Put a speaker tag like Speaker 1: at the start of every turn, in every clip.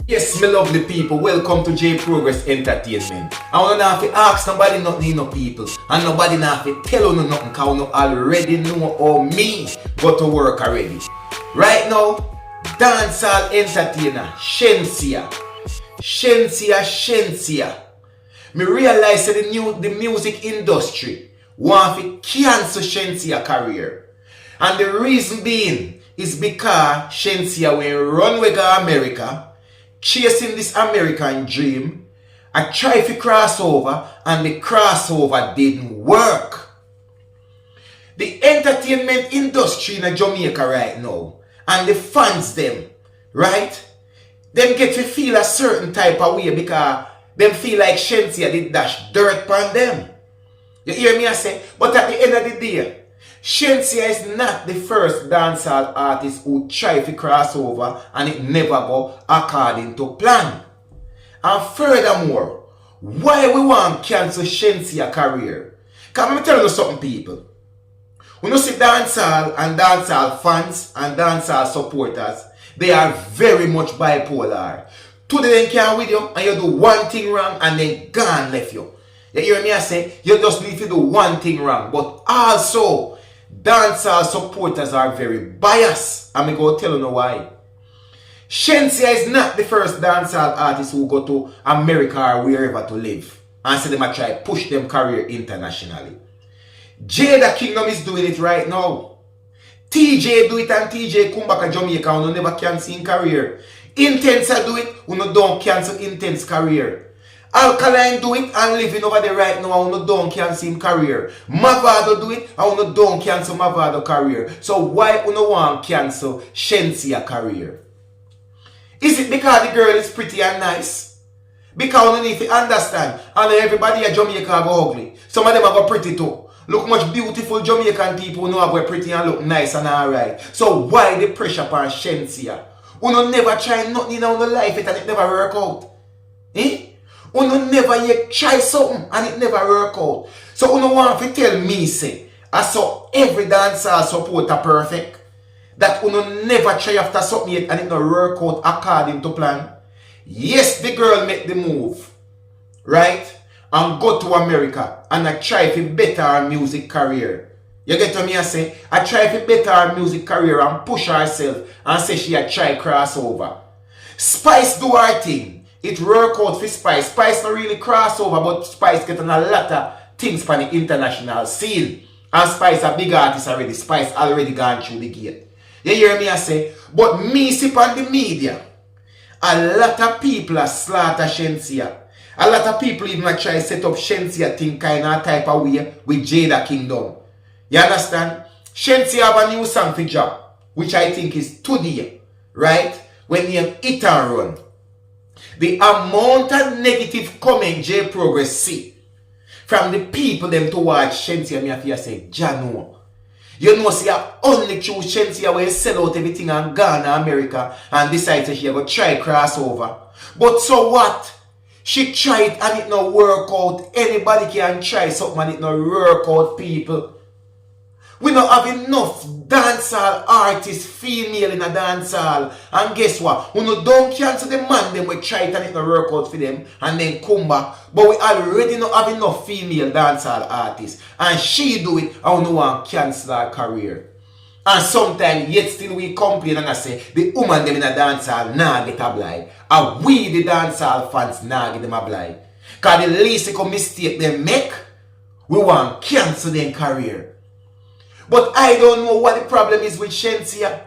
Speaker 1: Yes, my lovely people, welcome to J Progress Entertainment. I want to have to ask nobody nothing, no people, and nobody have to tell you nothing, because you already know how me go to work already. Right now, dancehall entertainer SHENSEEA. SHENSEEA. Me realize that the music industry want to cancel SHENSEEA career. And the reason being is because SHENSEEA will run with America, chasing this American dream. I tried to crossover and the crossover didn't work. The entertainment industry in Jamaica right now and the fans them, right? Them get to feel a certain type of way because them feel like SHENSEEA did dash dirt upon them. You hear me I say? But at the end of the day, SHENSEEA is not the first dancehall artist who tried to cross over and it never go according to plan. And furthermore, why we want to cancel SHENSEEA career? Because let me tell you something, people. When you see dancehall and dancehall fans and dancehall supporters, they are very much bipolar. Today they can with you and you do one thing wrong and then gone left you. You hear me I say? You just need to do one thing wrong. But also, dancehall supporters are very biased. I'm going to tell you why. SHENSEEA is not the first dancehall artist who go to America or wherever to live and say them a try push them career internationally. JAMAICANS is doing it right now. TJ do it and TJ come back to Jamaica and never cancel in career. Intense do it, you don't cancel Intense career. Alkaline do it and living over there right now and don't cancel him career. Mavado do it and don't cancel Mavado career. So why you want to cancel SHENSEEA career? Is it because the girl is pretty and nice? Because you need to understand, and everybody at Jamaica go ugly. Some of them are pretty too. Look much beautiful Jamaican people know are pretty and look nice and alright. So why the pressure upon SHENSEEA? You never try nothing in your life and it never work out. Eh? You never yet try something and it never work out. So you want to tell me say, I saw every dancehall supporter perfect. That you never try after something yet and it no work out according to plan. Yes, the girl make the move, right? And go to America and I try to better her music career. You get what me I say? I try to better her music career and push herself and say she a try crossover. Spice do her thing. It work out for Spice. Spice not really crossover, but Spice getting a lot of things for the international scene. And Spice a big artist already. Spice already gone through the gate. You hear me I say? But me see on the media, a lot of people are slaughter SHENSEEA. A lot of people even try to set up SHENSEEA thing kind of type of way with JAMAICANS. You understand? SHENSEEA have a new song for drop, which I think is today, right? When you hit and run. The amount of negative comment J Progress see from the people them to watch SHENSEEA, me have to say, Jano. You know, see, I only choose SHENSEEA where you sell out everything and gone to America and decide to she go try crossover. But so what? She tried and it no work out. Anybody can try something and it no work out, people. We don't have enough dancehall artists, female in a dancehall. And guess what? We don't cancel the man them we try it and it no work out for them and then come back. But we already not have enough female dancehall artists. And she do it and we want to cancel her career. And sometimes yet still we complain and I say the woman them in a dancehall nah get a blind. And we the dancehall fans nah get them a blind. Because the least mistake they make, we want to cancel their career. But I don't know what the problem is with SHENSEEA.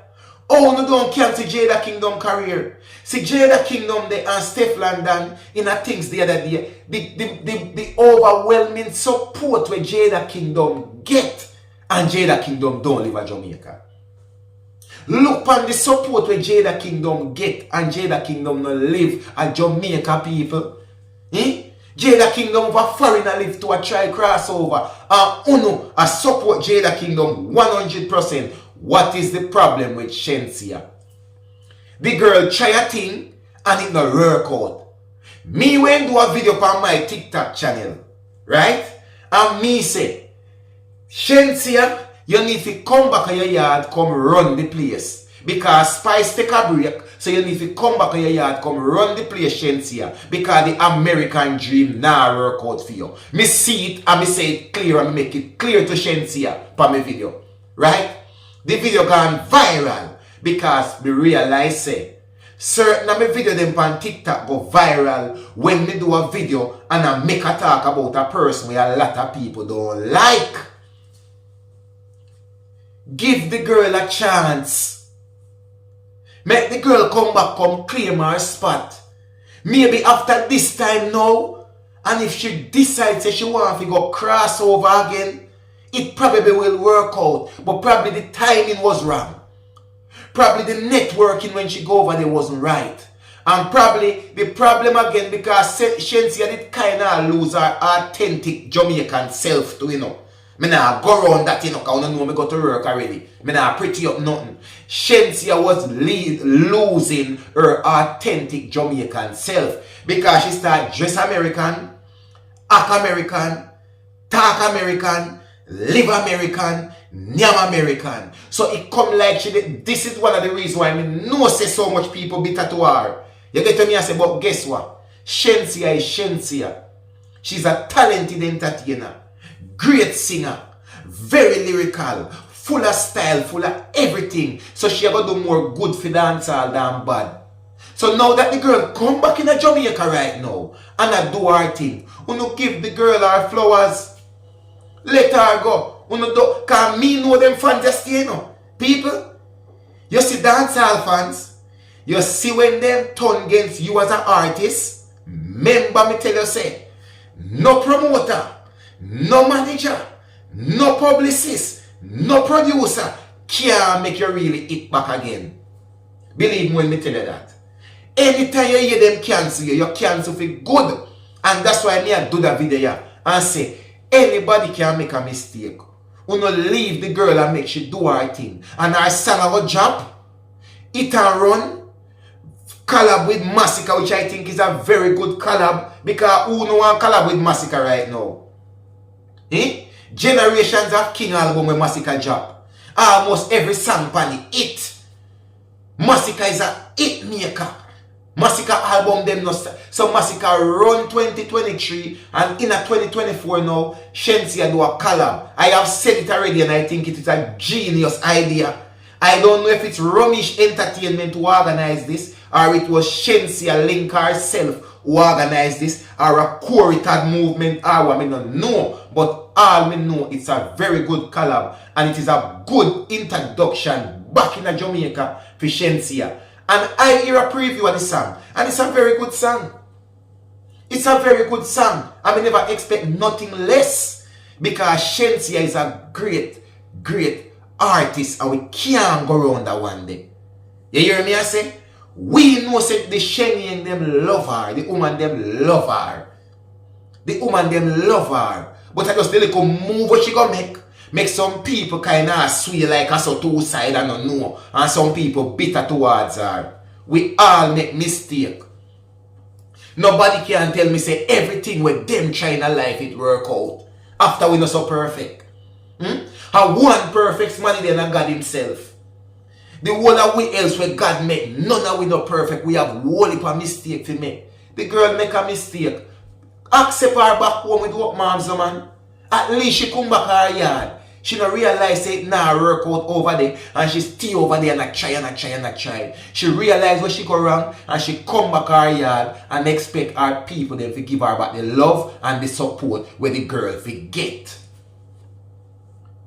Speaker 1: Oh, no, don't cancel JAMAICANS career. See, JAMAICANS they and Steph London in a things the other day. The overwhelming support where JAMAICANS get and JAMAICANS don't live in Jamaica. Look on the support where JAMAICANS get and JAMAICANS don't live in Jamaica, people. Eh? JAMAICANS over foreigner live to a try crossover. And Uno a support JAMAICANS 100%. What is the problem with SHENSEEA? The girl try a thing and it no work out. Me when do a video on my TikTok channel, right? And me say, SHENSEEA, you need to come back in your yard, come run the place. Because Spice take a break, So you need to come back on your yard, come run the place, SHENSEEA, because the American dream now work out for you. Me see it and me say it clear and make it clear to SHENSEEA for my video. Right? The video gone viral because me realize say certain of my video them on TikTok go viral when me do a video and I make a talk about a person where a lot of people don't like. Give the girl a chance. Make the girl come back, come claim her spot. Maybe after this time now, and if she decides that she wants to go cross over again, it probably will work out. But probably the timing was wrong. Probably the networking when she go over there wasn't right. And probably the problem again because SHENSEEA did kind of lose her authentic Jamaican self too, you know. Me nah go around that, you know, because I know me go to work already. Me nah pretty up nothing. SHENSEEA was losing her authentic Jamaican self because she started dress American, act American, talk American, live American, name American. So it come like she did. This is one of the reasons why I know say so much people bitter to her. You get to me and say, but guess what? SHENSEEA is SHENSEEA. She's a talented entertainer. Great singer, very lyrical, full of style, full of everything. So she got to do more good for dancehall than bad. So now that the girl come back in Jamaica right now and I do her thing, you give the girl her flowers, let her go. Because me know them fans just you know. People, you see dancehall fans, you see when them turn against you as an artist, remember me tell you say, no promoter, no manager, no publicist, no producer can make you really hit back again. Believe me when me tell you that. Anytime you hear them cancel you cancel for good. And that's why me I do that video here and say, anybody can make a mistake. We no leave the girl and make she do her thing. And her song will jump, it and run, collab with Massacre, which I think is a very good collab. Because who no one collab with Massacre right now? Generations of King album with Massacre drop. Almost every song on the hit. Massacre is a hit maker. Massacre album them no start. So Massacre run 2023 and in a 2024 now SHENSEEA do a collab. I have said it already and I think it is a genius idea. I don't know if it's Rumish Entertainment who organized this or it was SHENSEEA Link herself who organized this or a Coritad movement or what I don't know. But all we know it's a very good collab and it is a good introduction back in Jamaica for SHENSEEA. And I hear a preview of the song and it's a very good song. It's a very good song. I may never expect nothing less because SHENSEEA is a great, great artist and we can't go around that one day. You hear me I say? We know say the Shenny them love her. The woman them love her. The woman them love her. But I just the little move what she gonna make some people kind of sway like us or two side and don't know. And some people bitter towards her. We all make mistake. Nobody can tell me say everything with them trying to life it work out. After we not so perfect. And one perfect man then God himself. The whole of we else where God make, none of we not perfect. We have whole heap of mistake to make. The girl make a mistake. Accept her back home with what mom's man. At least she come back her yard. She don't realize it now work out over there. And she stay over there and I try. She realize where she go wrong and she come back her yard and expect our people them to give her back the love and the support where the girl forget.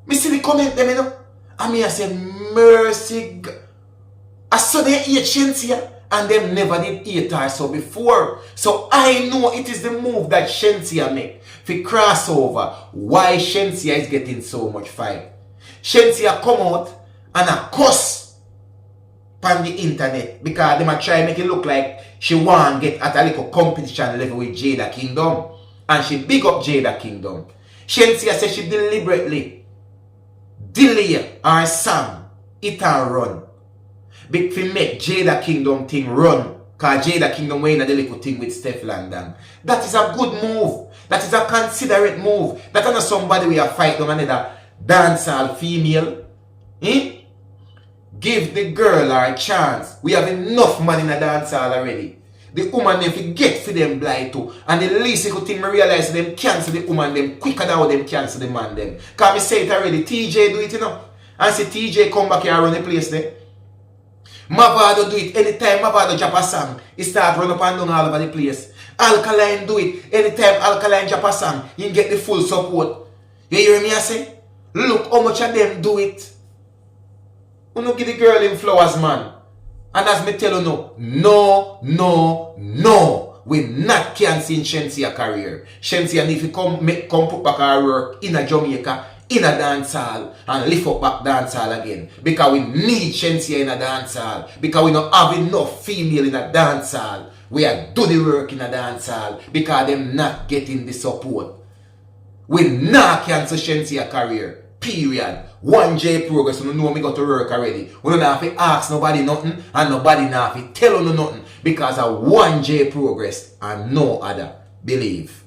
Speaker 1: Me see the comment them, you know. And me I say, mercy. I saw they hate SHENSEEA and them never did hate her so before. So I know it is the move that SHENSEEA make for crossover. Why SHENSEEA is getting so much fight. SHENSEEA come out and a cuss on the internet because they might try make it look like she want get at a little competition level with Jada Kingdom. And she big up Jada Kingdom. SHENSEEA says she deliberately delay our song, it and run. Big to make Jada Kingdom thing run. Because Jada Kingdom went a little thing with Steph London. That is a good move. That is a considerate move. That is not somebody we are fighting on another dancehall female. give the girl her chance. We have enough man in a dance hall already. The woman them forget for them blind too. And the least good thing I realize them cancel the woman them quicker than how them cancel the man them. Cause me say it already, TJ do it, you know. And see TJ come back here and run the place there. Mavado do it anytime Mavado drop a song, he start run up and down all over the place. Alkaline do it anytime Alkaline drop a song, he get the full support. You hear me I say? Look how much of them do it. You don't give the girl in flowers, man. And as me tell you no, we not canceling SHENSEEA career. SHENSEEA need to come put back our work in a Jamaica, in a dance hall, and lift up back dance hall again. Because we need SHENSEEA in a dance hall. Because we don't have enough female in a dance hall. We are do the work in a dance hall. Because them not getting the support. We not cancel SHENSEEA career. Period. 1J progress. You know me got to work already. We don't have to ask nobody nothing. And nobody not have to tell you nothing. Because of 1J progress and no other. Believe.